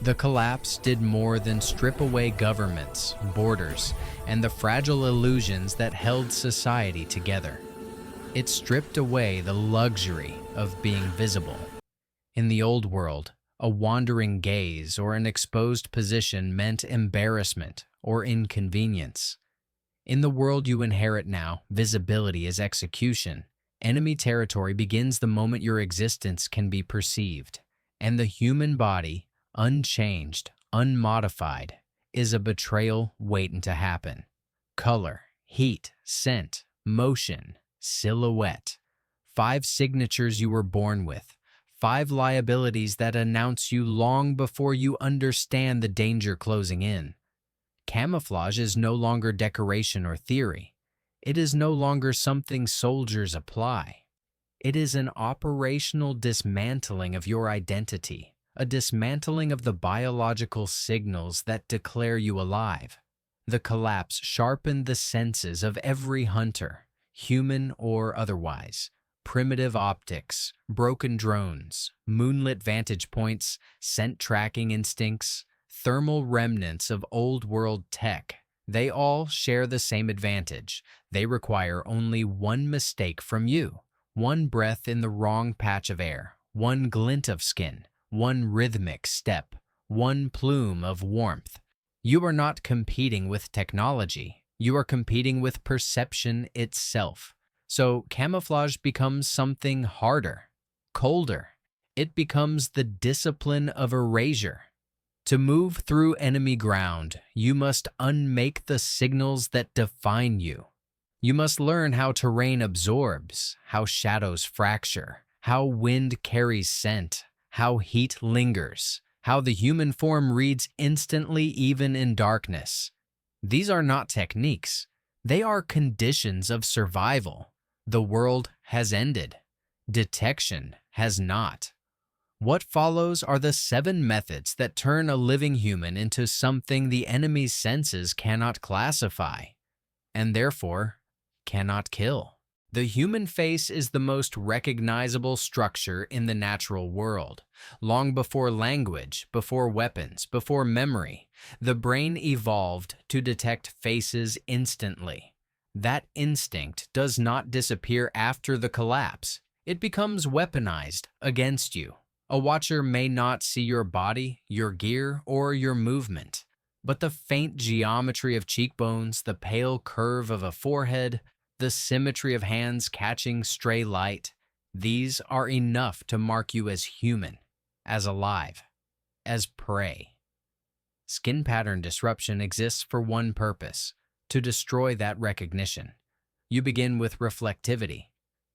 The collapse did more than strip away governments, borders, and the fragile illusions that held society together. It stripped away the luxury of being visible. In the old world, a wandering gaze or an exposed position meant embarrassment or inconvenience. In the world you inherit now, visibility is execution. Enemy territory begins the moment your existence can be perceived, and the human body, unchanged, unmodified, is a betrayal waiting to happen. Color, heat, scent, motion, silhouette. 5 signatures you were born with. 5 liabilities that announce you long before you understand the danger closing in. Camouflage is no longer decoration or theory. It is no longer something soldiers apply. It is an operational dismantling of your identity, a dismantling of the biological signals that declare you alive. The collapse sharpened the senses of every hunter, human or otherwise. Primitive optics, broken drones, moonlit vantage points, scent tracking instincts, thermal remnants of old-world tech. They all share the same advantage. They require only one mistake from you, one breath in the wrong patch of air, one glint of skin, one rhythmic step, one plume of warmth. You are not competing with technology. You are competing with perception itself. So camouflage becomes something harder, colder. It becomes the discipline of erasure. To move through enemy ground, you must unmake the signals that define you. You must learn how terrain absorbs, how shadows fracture, how wind carries scent, how heat lingers, how the human form reads instantly even in darkness. These are not techniques. They are conditions of survival. The world has ended. Detection has not. What follows are the 7 methods that turn a living human into something the enemy's senses cannot classify, and therefore cannot kill. The human face is the most recognizable structure in the natural world. Long before language, before weapons, before memory, the brain evolved to detect faces instantly. That instinct does not disappear after the collapse. It becomes weaponized against you. A watcher may not see your body, your gear, or your movement, but the faint geometry of cheekbones, the pale curve of a forehead, the symmetry of hands catching stray light, these are enough to mark you as human, as alive, as prey. Skin pattern disruption exists for one purpose: to destroy that recognition. You begin with reflectivity.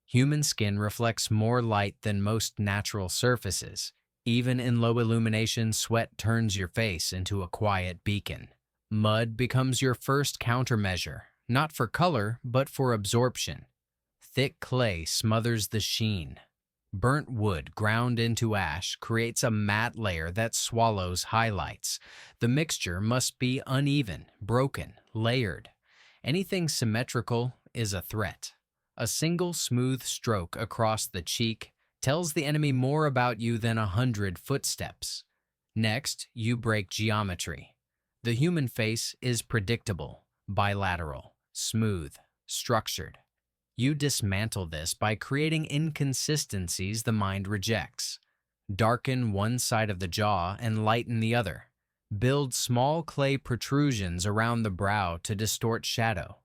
Human skin reflects more light than most natural surfaces. Even in low illumination, sweat turns your face into a quiet beacon. Mud becomes your first countermeasure, not for color, but for absorption. Thick clay smothers the sheen. Burnt wood ground into ash creates a matte layer that swallows highlights. The mixture must be uneven, broken, layered. Anything symmetrical is a threat. A single smooth stroke across the cheek tells the enemy more about you than 100 footsteps. Next, you break geometry. The human face is predictable, bilateral, smooth, structured. You dismantle this by creating inconsistencies the mind rejects. Darken one side of the jaw and lighten the other. Build small clay protrusions around the brow to distort shadow.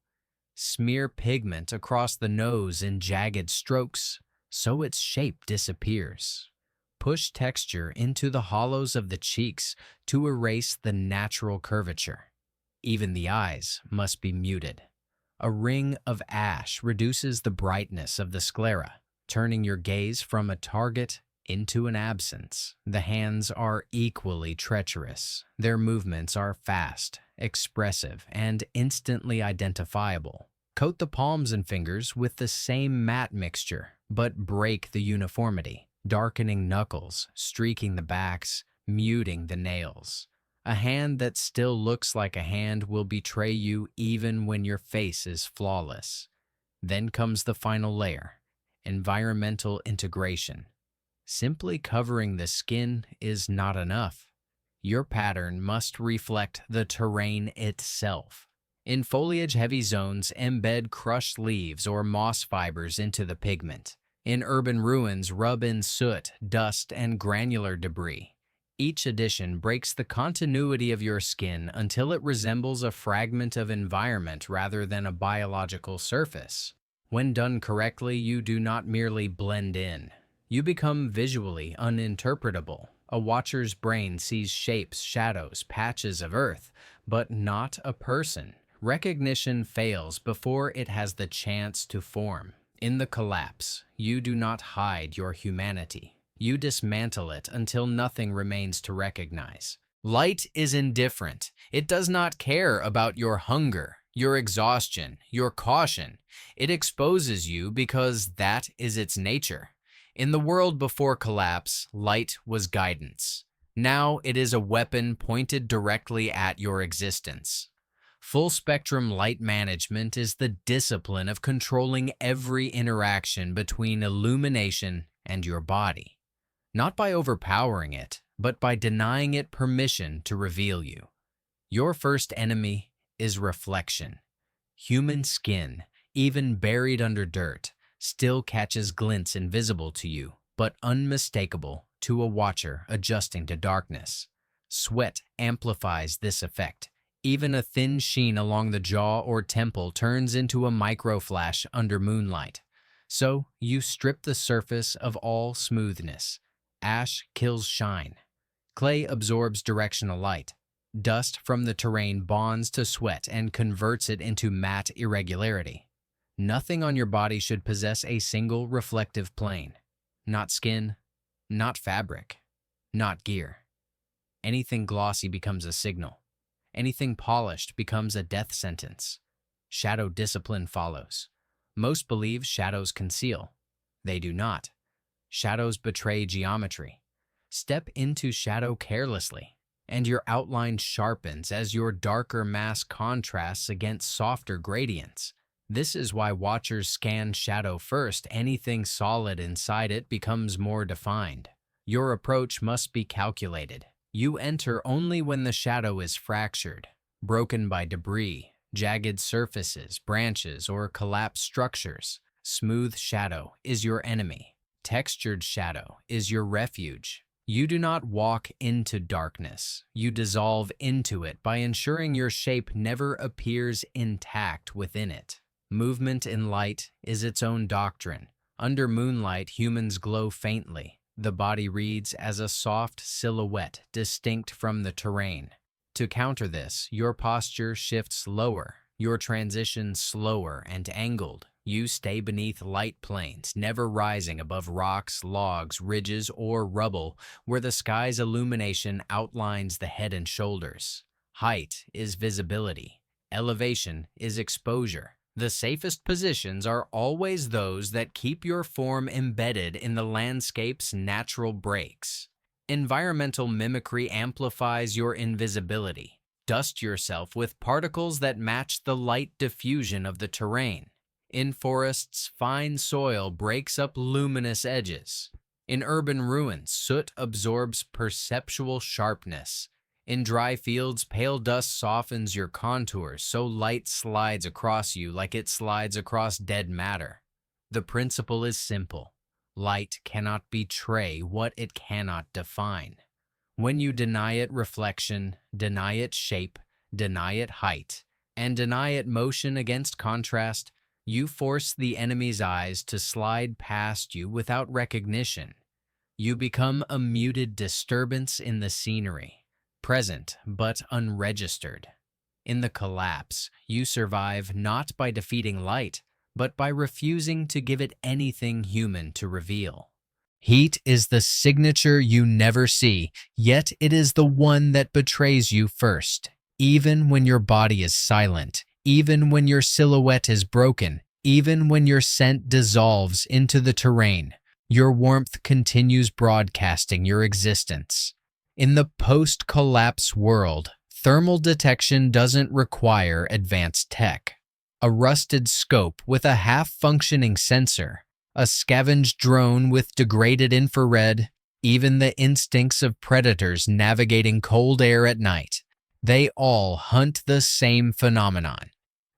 Smear pigment across the nose in jagged strokes so its shape disappears. Push texture into the hollows of the cheeks to erase the natural curvature. Even the eyes must be muted. A ring of ash reduces the brightness of the sclera, turning your gaze from a target into an absence. The hands are equally treacherous. Their movements are fast, expressive, and instantly identifiable. Coat the palms and fingers with the same matte mixture, but break the uniformity, darkening knuckles, streaking the backs, muting the nails. A hand that still looks like a hand will betray you even when your face is flawless. Then comes the final layer, environmental integration. Simply covering the skin is not enough. Your pattern must reflect the terrain itself. In foliage-heavy zones, embed crushed leaves or moss fibers into the pigment. In urban ruins, rub in soot, dust, and granular debris. Each addition breaks the continuity of your skin until it resembles a fragment of environment rather than a biological surface. When done correctly, you do not merely blend in. You become visually uninterpretable. A watcher's brain sees shapes, shadows, patches of earth, but not a person. Recognition fails before it has the chance to form. In the collapse, you do not hide your humanity. You dismantle it until nothing remains to recognize. Light is indifferent. It does not care about your hunger, your exhaustion, your caution. It exposes you because that is its nature. In the world before collapse, light was guidance. Now it is a weapon pointed directly at your existence. Full-spectrum light management is the discipline of controlling every interaction between illumination and your body. Not by overpowering it, but by denying it permission to reveal you. Your first enemy is reflection. Human skin, even buried under dirt, still catches glints invisible to you, but unmistakable to a watcher adjusting to darkness. Sweat amplifies this effect. Even a thin sheen along the jaw or temple turns into a microflash under moonlight. So you strip the surface of all smoothness. Ash kills shine. Clay absorbs directional light. Dust from the terrain bonds to sweat and converts it into matte irregularity. Nothing on your body should possess a single reflective plane. Not skin, not fabric, not gear. Anything glossy becomes a signal. Anything polished becomes a death sentence. Shadow discipline follows. Most believe shadows conceal. They do not. Shadows betray geometry. Step into shadow carelessly, and your outline sharpens as your darker mass contrasts against softer gradients. This is why watchers scan shadow first. Anything solid inside it becomes more defined. Your approach must be calculated. You enter only when the shadow is fractured, broken by debris, jagged surfaces, branches, or collapsed structures. Smooth shadow is your enemy. Textured shadow is your refuge. You do not walk into darkness. You dissolve into it by ensuring your shape never appears intact within it. Movement in light is its own doctrine. Under moonlight, humans glow faintly. The body reads as a soft silhouette distinct from the terrain. To counter this, your posture shifts lower, your transition slower and angled. You stay beneath light planes, never rising above rocks, logs, ridges, or rubble, where the sky's illumination outlines the head and shoulders. Height is visibility. Elevation is exposure. The safest positions are always those that keep your form embedded in the landscape's natural breaks. Environmental mimicry amplifies your invisibility. Dust yourself with particles that match the light diffusion of the terrain. In forests, fine soil breaks up luminous edges. In urban ruins, soot absorbs perceptual sharpness. In dry fields, pale dust softens your contours, so light slides across you like it slides across dead matter. The principle is simple. Light cannot betray what it cannot define. When you deny it reflection, deny it shape, deny it height, and deny it motion against contrast, you force the enemy's eyes to slide past you without recognition. You become a muted disturbance in the scenery. Present but unregistered. In the collapse, you survive not by defeating light, but by refusing to give it anything human to reveal. Heat is the signature you never see, yet it is the one that betrays you first. Even when your body is silent, even when your silhouette is broken, even when your scent dissolves into the terrain, your warmth continues broadcasting your existence. In the post-collapse world, thermal detection doesn't require advanced tech. A rusted scope with a half-functioning sensor, a scavenged drone with degraded infrared, Even the instincts of predators navigating cold air at night, they all hunt the same phenomenon: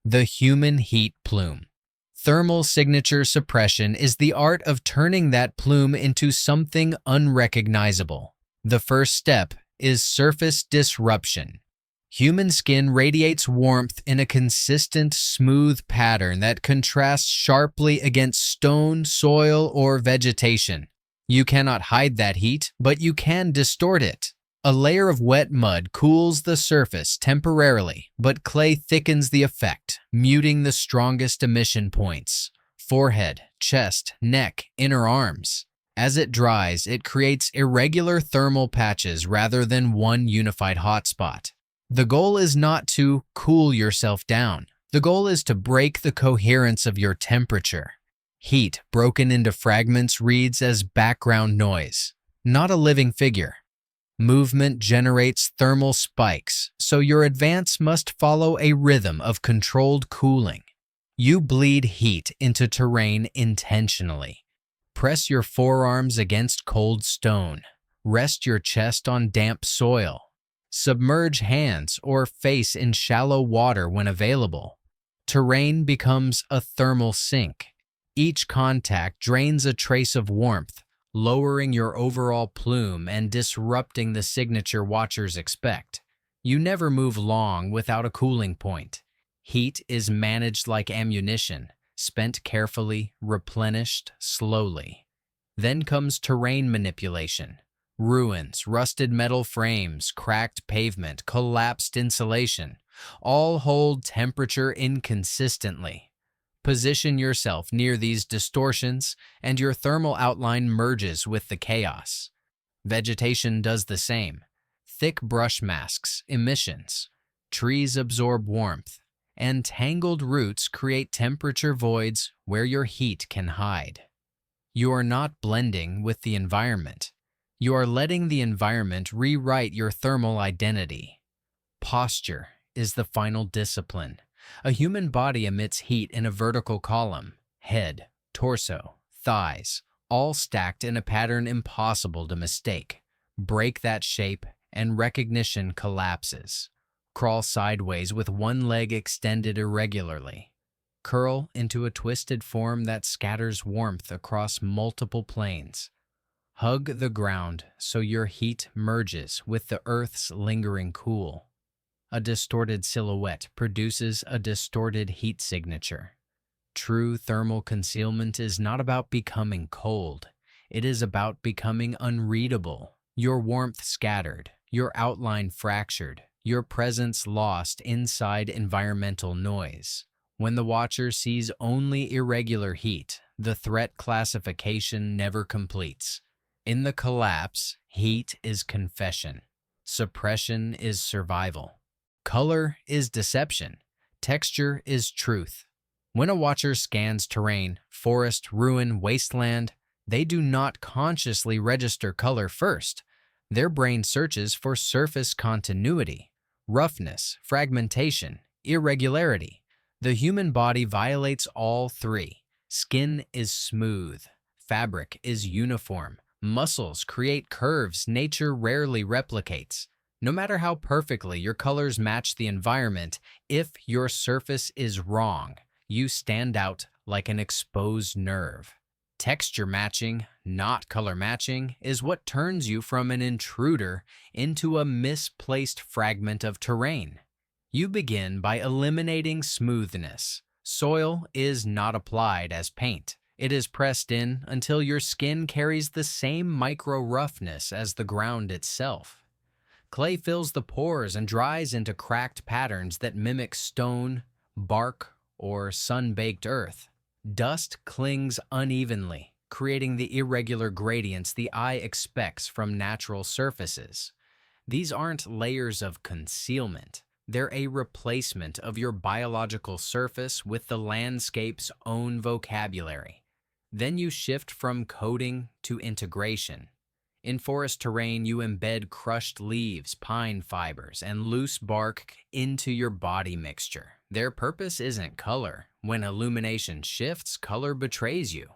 the human heat plume. Thermal signature suppression is the art of turning that plume into something unrecognizable. The first step is surface disruption. Human skin radiates warmth in a consistent, smooth pattern that contrasts sharply against stone, soil, or vegetation. You cannot hide that heat, but you can distort it. A layer of wet mud cools the surface temporarily, but clay thickens the effect, muting the strongest emission points: forehead, chest, neck, inner arms. As it dries, it creates irregular thermal patches rather than one unified hotspot. The goal is not to cool yourself down. The goal is to break the coherence of your temperature. Heat broken into fragments reads as background noise, not a living figure. Movement generates thermal spikes, so your advance must follow a rhythm of controlled cooling. You bleed heat into terrain intentionally. Press your forearms against cold stone. Rest your chest on damp soil. Submerge hands or face in shallow water when available. Terrain becomes a thermal sink. Each contact drains a trace of warmth, lowering your overall plume and disrupting the signature watchers expect. You never move long without a cooling point. Heat is managed like ammunition, spent carefully, replenished slowly. Then comes terrain manipulation. Ruins, rusted metal frames, cracked pavement, collapsed insulation, all hold temperature inconsistently. Position yourself near these distortions, and your thermal outline merges with the chaos. Vegetation does the same. Thick brush masks emissions. Trees absorb warmth, and tangled roots create temperature voids where your heat can hide. You are not blending with the environment. You are letting the environment rewrite your thermal identity. Posture is the final discipline. A human body emits heat in a vertical column: head, torso, thighs, all stacked in a pattern impossible to mistake. Break that shape, and recognition collapses. Crawl sideways with one leg extended irregularly. Curl into a twisted form that scatters warmth across multiple planes. Hug the ground so your heat merges with the Earth's lingering cool. A distorted silhouette produces a distorted heat signature. True thermal concealment is not about becoming cold. It is about becoming unreadable. Your warmth scattered, your outline fractured, your presence lost inside environmental noise. When the watcher sees only irregular heat, the threat classification never completes. In the collapse, heat is confession. Suppression is survival. Color is deception. Texture is truth. When a watcher scans terrain, forest, ruin, wasteland, they do not consciously register color first. Their brain searches for surface continuity, roughness, fragmentation, irregularity. The human body violates all three. Skin is smooth. Fabric is uniform. Muscles create curves nature rarely replicates. No matter how perfectly your colors match the environment, if your surface is wrong, you stand out like an exposed nerve. Texture matching, not color matching, is what turns you from an intruder into a misplaced fragment of terrain. You begin by eliminating smoothness. Soil is not applied as paint. It is pressed in until your skin carries the same micro-roughness as the ground itself. Clay fills the pores and dries into cracked patterns that mimic stone, bark, or sun-baked earth. Dust clings unevenly, creating the irregular gradients the eye expects from natural surfaces. These aren't layers of concealment. They're a replacement of your biological surface with the landscape's own vocabulary. Then you shift from coding to integration. In forest terrain, you embed crushed leaves, pine fibers, and loose bark into your body mixture. Their purpose isn't color. When illumination shifts, color betrays you.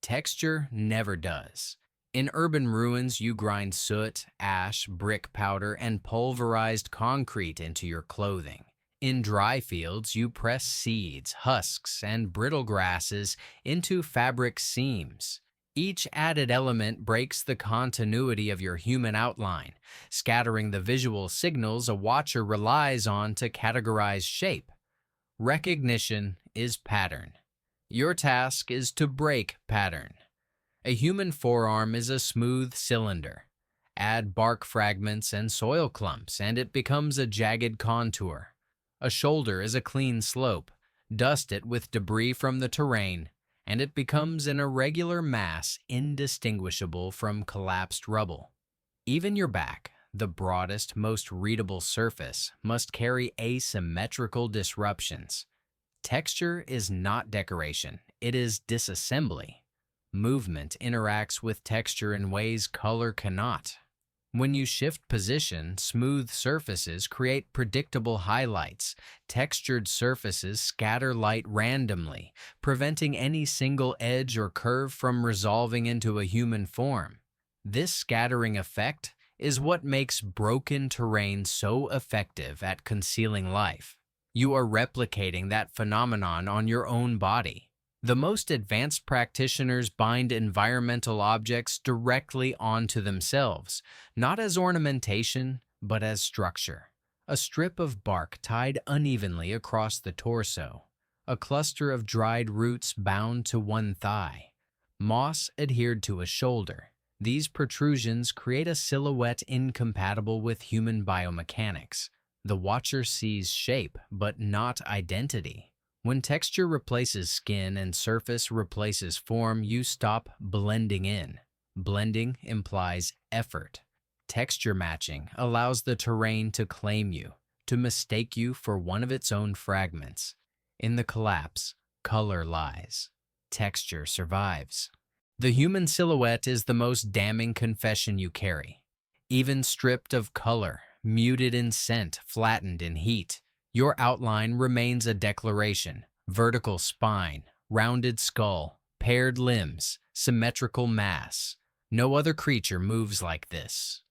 Texture never does. In urban ruins, you grind soot, ash, brick powder, and pulverized concrete into your clothing. In dry fields, you press seeds, husks, and brittle grasses into fabric seams. Each added element breaks the continuity of your human outline, scattering the visual signals a watcher relies on to categorize shape. Recognition is pattern. Your task is to break pattern. A human forearm is a smooth cylinder. Add bark fragments and soil clumps, and it becomes a jagged contour. A shoulder is a clean slope. Dust it with debris from the terrain, and it becomes an irregular mass indistinguishable from collapsed rubble. Even your back, the broadest, most readable surface, must carry asymmetrical disruptions. Texture is not decoration, it is disassembly. Movement interacts with texture in ways color cannot. When you shift position, smooth surfaces create predictable highlights. Textured surfaces scatter light randomly, preventing any single edge or curve from resolving into a human form. This scattering effect is what makes broken terrain so effective at concealing life. You are replicating that phenomenon on your own body. The most advanced practitioners bind environmental objects directly onto themselves, not as ornamentation, but as structure. A strip of bark tied unevenly across the torso, a cluster of dried roots bound to one thigh, moss adhered to a shoulder. These protrusions create a silhouette incompatible with human biomechanics. The watcher sees shape, but not identity. When texture replaces skin and surface replaces form, you stop blending in. Blending implies effort. Texture matching allows the terrain to claim you, to mistake you for one of its own fragments. In the collapse, color lies. Texture survives. The human silhouette is the most damning confession you carry. Even stripped of color, muted in scent, flattened in heat, your outline remains a declaration. Vertical spine, rounded skull, paired limbs, symmetrical mass. No other creature moves like this.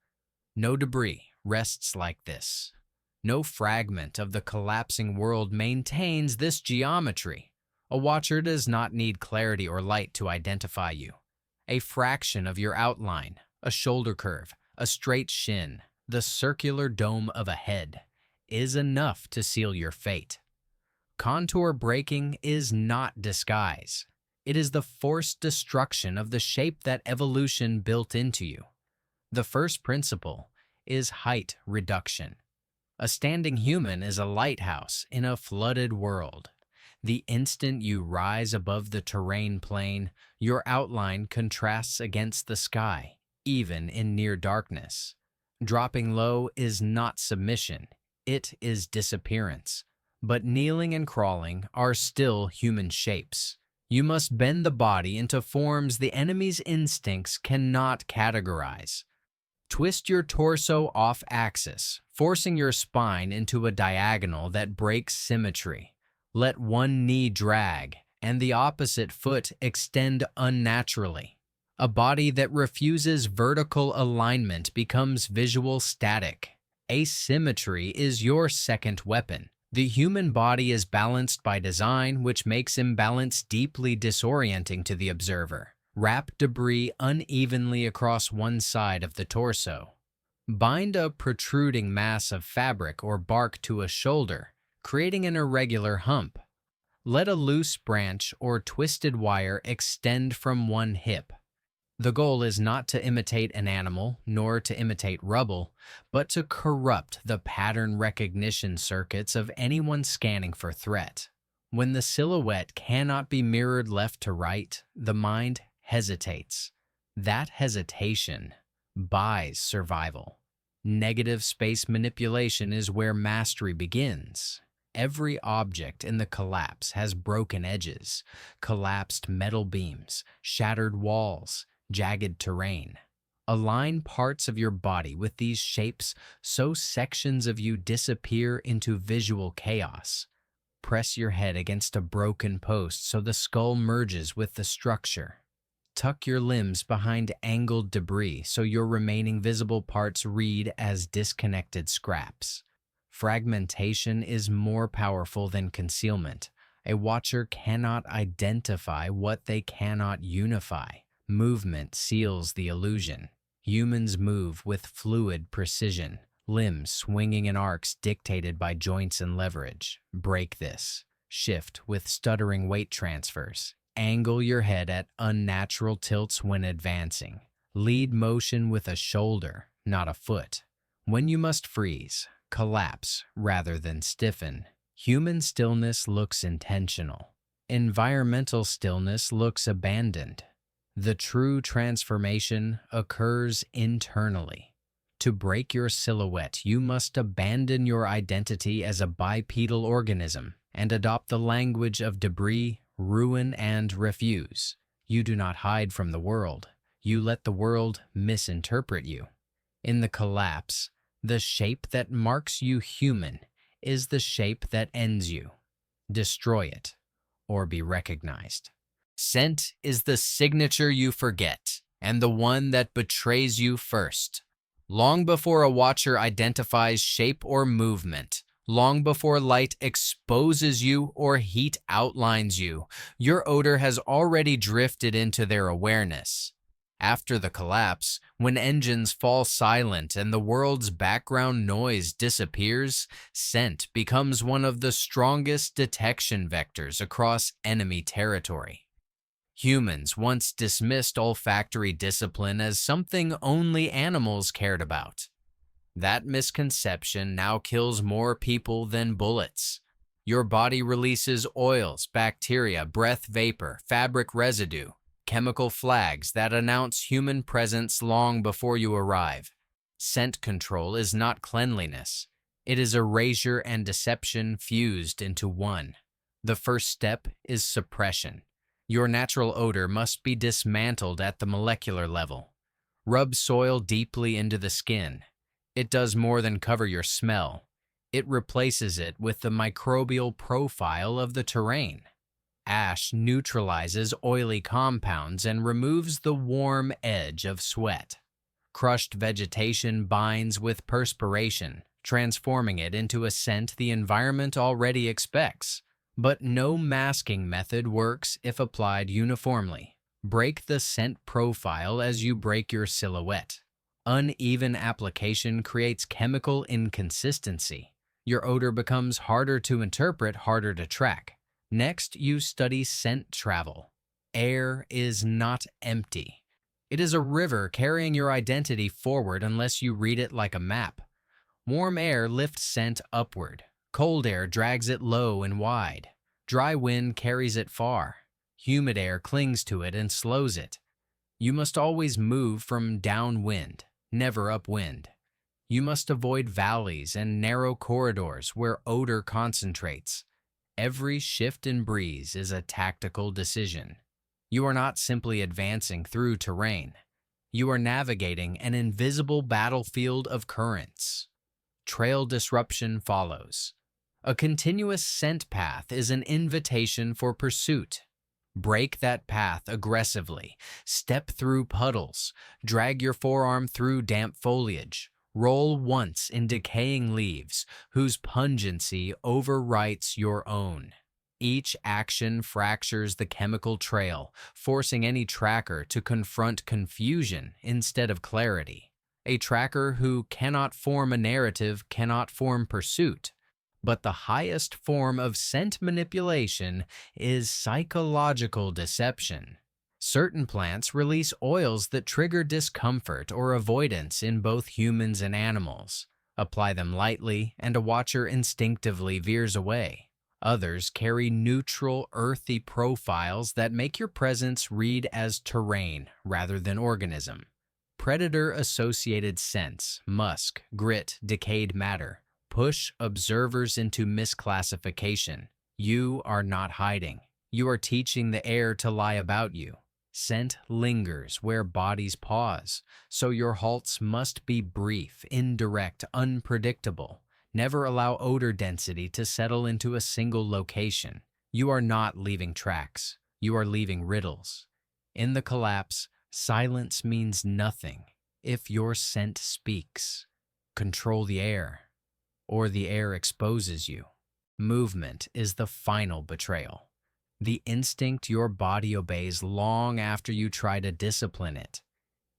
No debris rests like this. No fragment of the collapsing world maintains this geometry. A watcher does not need clarity or light to identify you. A fraction of your outline, a shoulder curve, a straight shin, the circular dome of a head, is enough to seal your fate. Contour breaking is not disguise. It is the forced destruction of the shape that evolution built into you. The first principle is height reduction. A standing human is a lighthouse in a flooded world. The instant you rise above the terrain plane, your outline contrasts against the sky, even in near darkness. Dropping low is not submission, it is disappearance. But kneeling and crawling are still human shapes. You must bend the body into forms the enemy's instincts cannot categorize. Twist your torso off axis, forcing your spine into a diagonal that breaks symmetry. Let one knee drag and the opposite foot extend unnaturally. A body that refuses vertical alignment becomes visual static. Asymmetry is your second weapon. The human body is balanced by design, which makes imbalance deeply disorienting to the observer. Wrap debris unevenly across one side of the torso. Bind a protruding mass of fabric or bark to a shoulder, creating an irregular hump. Let a loose branch or twisted wire extend from one hip. The goal is not to imitate an animal, nor to imitate rubble, but to corrupt the pattern recognition circuits of anyone scanning for threat. When the silhouette cannot be mirrored left to right, the mind hesitates. That hesitation buys survival. Negative space manipulation is where mastery begins. Every object in the collapse has broken edges, collapsed metal beams, shattered walls, jagged terrain. Align parts of your body with these shapes so sections of you disappear into visual chaos. Press your head against a broken post so the skull merges with the structure. Tuck your limbs behind angled debris so your remaining visible parts read as disconnected scraps. Fragmentation is more powerful than concealment. A watcher cannot identify what they cannot unify. Movement seals the illusion. Humans move with fluid precision, limbs swinging in arcs dictated by joints and leverage. Break this. Shift with stuttering weight transfers. Angle your head at unnatural tilts when advancing. Lead motion with a shoulder, not a foot. When you must freeze, collapse rather than stiffen. Human stillness looks intentional. Environmental stillness looks abandoned. The true transformation occurs internally. To break your silhouette, you must abandon your identity as a bipedal organism and adopt the language of debris, ruin, and refuse. You do not hide from the world. You let the world misinterpret you. In the collapse, the shape that marks you human is the shape that ends you. Destroy it, or be recognized. Scent is the signature you forget, and the one that betrays you first. Long before a watcher identifies shape or movement, long before light exposes you or heat outlines you, your odor has already drifted into their awareness. After the collapse, when engines fall silent and the world's background noise disappears, scent becomes one of the strongest detection vectors across enemy territory. Humans once dismissed olfactory discipline as something only animals cared about. That misconception now kills more people than bullets. Your body releases oils, bacteria, breath vapor, fabric residue, chemical flags that announce human presence long before you arrive. Scent control is not cleanliness. It is erasure and deception fused into one. The first step is suppression. Your natural odor must be dismantled at the molecular level. Rub soil deeply into the skin. It does more than cover your smell. It replaces it with the microbial profile of the terrain. Ash neutralizes oily compounds and removes the warm edge of sweat. Crushed vegetation binds with perspiration, transforming it into a scent the environment already expects. But no masking method works if applied uniformly. Break the scent profile as you break your silhouette. Uneven application creates chemical inconsistency. Your odor becomes harder to interpret, harder to track. Next, you study scent travel. Air is not empty. It is a river carrying your identity forward unless you read it like a map. Warm air lifts scent upward. Cold air drags it low and wide. Dry wind carries it far. Humid air clings to it and slows it. You must always move from downwind, never upwind. You must avoid valleys and narrow corridors where odor concentrates. Every shift in breeze is a tactical decision. You are not simply advancing through terrain. You are navigating an invisible battlefield of currents. Trail disruption follows. A continuous scent path is an invitation for pursuit. Break that path aggressively. Step through puddles. Drag your forearm through damp foliage. Roll once in decaying leaves, whose pungency overwrites your own. Each action fractures the chemical trail, forcing any tracker to confront confusion instead of clarity. A tracker who cannot form a narrative cannot form pursuit. But the highest form of scent manipulation is psychological deception. Certain plants release oils that trigger discomfort or avoidance in both humans and animals. Apply them lightly, and a watcher instinctively veers away. Others carry neutral, earthy profiles that make your presence read as terrain rather than organism. Predator-associated scents, musk, grit, decayed matter, push observers into misclassification. You are not hiding. You are teaching the air to lie about you. Scent lingers where bodies pause, so your halts must be brief, indirect, unpredictable. Never allow odor density to settle into a single location. You are not leaving tracks. You are leaving riddles. In the collapse, silence means nothing if your scent speaks. Control the air, or the air exposes you. Movement is the final betrayal. The instinct your body obeys long after you try to discipline it.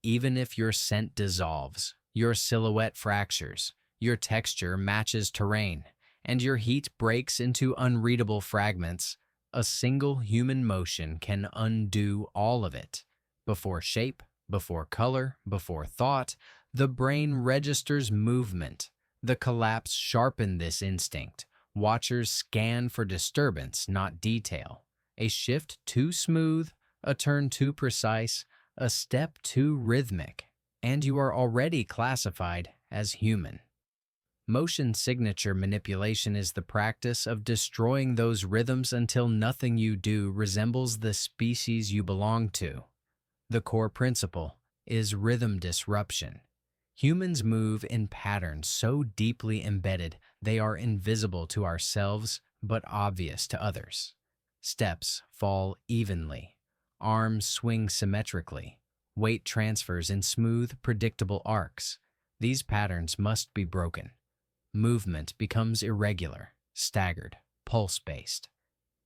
Even if your scent dissolves, your silhouette fractures, your texture matches terrain, and your heat breaks into unreadable fragments, a single human motion can undo all of it. Before shape, before color, before thought, the brain registers movement. The collapse sharpened this instinct. Watchers scan for disturbance, not detail. A shift too smooth, a turn too precise, a step too rhythmic, and you are already classified as human. Motion signature manipulation is the practice of destroying those rhythms until nothing you do resembles the species you belong to. The core principle is rhythm disruption. Humans move in patterns so deeply embedded they are invisible to ourselves but obvious to others. Steps fall evenly. Arms swing symmetrically. Weight transfers in smooth, predictable arcs. These patterns must be broken. Movement becomes irregular, staggered, pulse-based.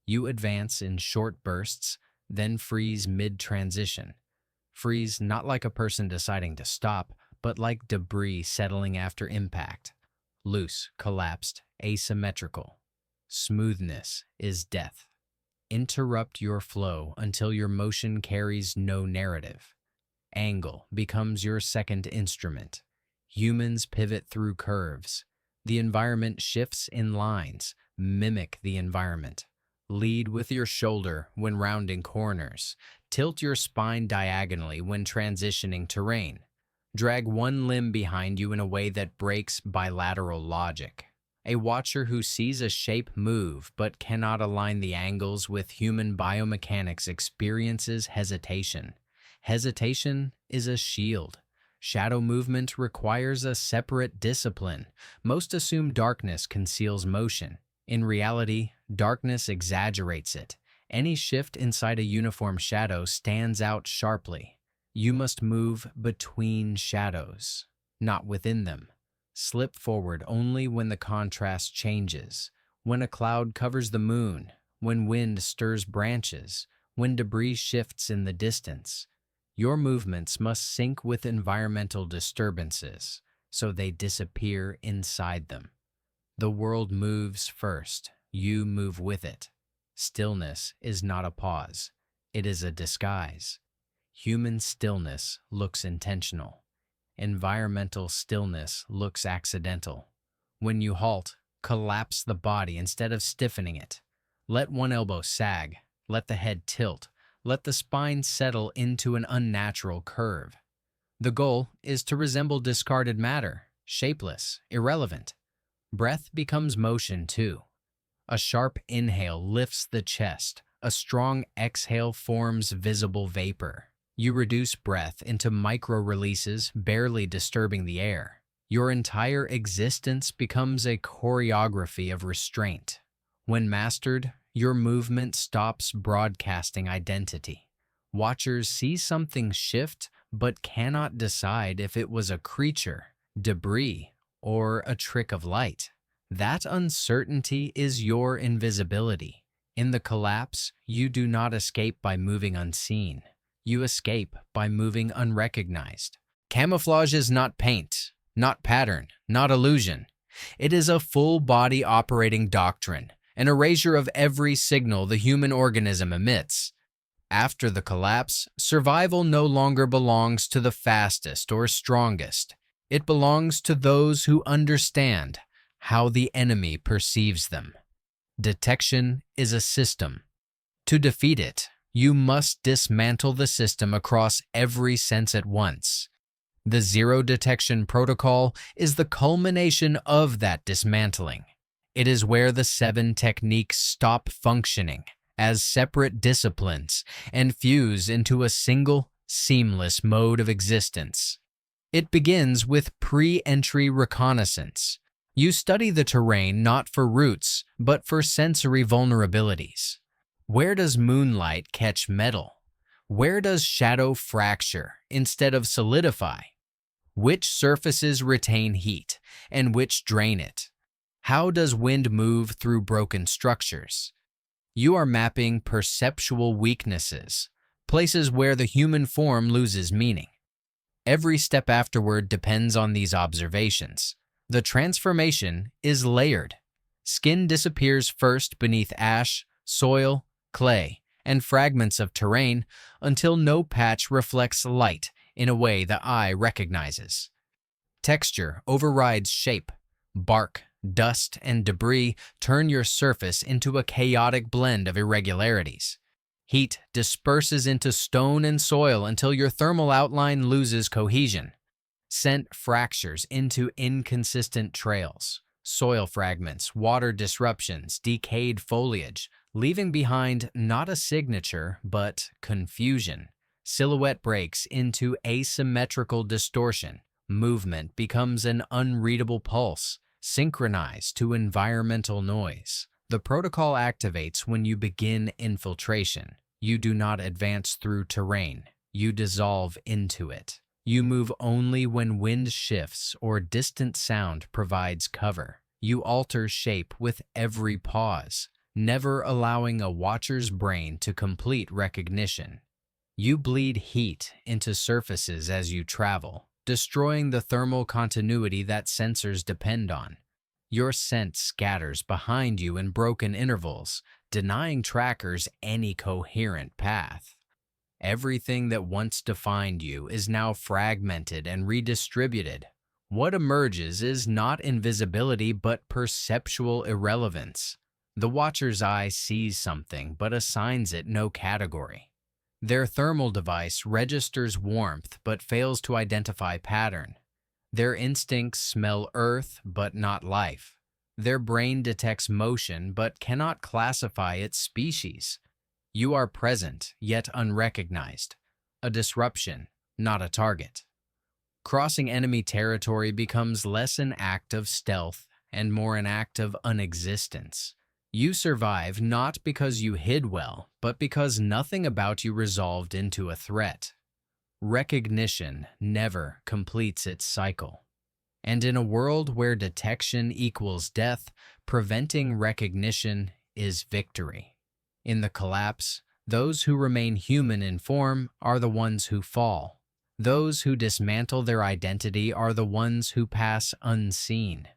You advance in short bursts, then freeze mid-transition. Freeze not like a person deciding to stop, but like debris settling after impact. Loose, collapsed, asymmetrical. Smoothness is death. Interrupt your flow until your motion carries no narrative. Angle becomes your second instrument. Humans pivot through curves. The environment shifts in lines. Mimic the environment. Lead with your shoulder when rounding corners. Tilt your spine diagonally when transitioning terrain. Drag one limb behind you in a way that breaks bilateral logic. A watcher who sees a shape move but cannot align the angles with human biomechanics experiences hesitation. Hesitation is a shield. Shadow movement requires a separate discipline. Most assume darkness conceals motion. In reality, darkness exaggerates it. Any shift inside a uniform shadow stands out sharply. You must move between shadows, not within them. Slip forward only when the contrast changes, when a cloud covers the moon, when wind stirs branches, when debris shifts in the distance. Your movements must sync with environmental disturbances, so they disappear inside them. The world moves first, you move with it. Stillness is not a pause, it is a disguise. Human stillness looks intentional. Environmental stillness looks accidental. When you halt, collapse the body instead of stiffening it. Let one elbow sag, let the head tilt, let the spine settle into an unnatural curve. The goal is to resemble discarded matter, shapeless, irrelevant. Breath becomes motion too. A sharp inhale lifts the chest, a strong exhale forms visible vapor. You reduce breath into micro-releases, barely disturbing the air. Your entire existence becomes a choreography of restraint. When mastered, your movement stops broadcasting identity. Watchers see something shift but cannot decide if it was a creature, debris, or a trick of light. That uncertainty is your invisibility. In the collapse, you do not escape by moving unseen. You escape by moving unrecognized. Camouflage is not paint, not pattern, not illusion. It is a full-body operating doctrine, an erasure of every signal the human organism emits. After the collapse, survival no longer belongs to the fastest or strongest. It belongs to those who understand how the enemy perceives them. Detection is a system. To defeat it, you must dismantle the system across every sense at once. The Zero Detection Protocol is the culmination of that dismantling. It is where the 7 techniques stop functioning as separate disciplines and fuse into a single, seamless mode of existence. It begins with pre-entry reconnaissance. You study the terrain not for roots, but for sensory vulnerabilities. Where does moonlight catch metal? Where does shadow fracture instead of solidify? Which surfaces retain heat and which drain it? How does wind move through broken structures? You are mapping perceptual weaknesses, places where the human form loses meaning. Every step afterward depends on these observations. The transformation is layered. Skin disappears first beneath ash, soil, clay, and fragments of terrain until no patch reflects light in a way the eye recognizes. Texture overrides shape. Bark, dust, and debris turn your surface into a chaotic blend of irregularities. Heat disperses into stone and soil until your thermal outline loses cohesion. Scent fractures into inconsistent trails, soil fragments, water disruptions, decayed foliage, leaving behind not a signature, but confusion. Silhouette breaks into asymmetrical distortion. Movement becomes an unreadable pulse, synchronized to environmental noise. The protocol activates when you begin infiltration. You do not advance through terrain. You dissolve into it. You move only when wind shifts or distant sound provides cover. You alter shape with every pause, never allowing a watcher's brain to complete recognition. You bleed heat into surfaces as you travel, destroying the thermal continuity that sensors depend on. Your scent scatters behind you in broken intervals, denying trackers any coherent path. Everything that once defined you is now fragmented and redistributed. What emerges is not invisibility but perceptual irrelevance. The watcher's eye sees something but assigns it no category. Their thermal device registers warmth but fails to identify pattern. Their instincts smell earth but not life. Their brain detects motion but cannot classify its species. You are present yet unrecognized, a disruption, not a target. Crossing enemy territory becomes less an act of stealth and more an act of unexistence. You survive not because you hid well, but because nothing about you resolved into a threat. Recognition never completes its cycle. And in a world where detection equals death, preventing recognition is victory. In the collapse, those who remain human in form are the ones who fall. Those who dismantle their identity are the ones who pass unseen.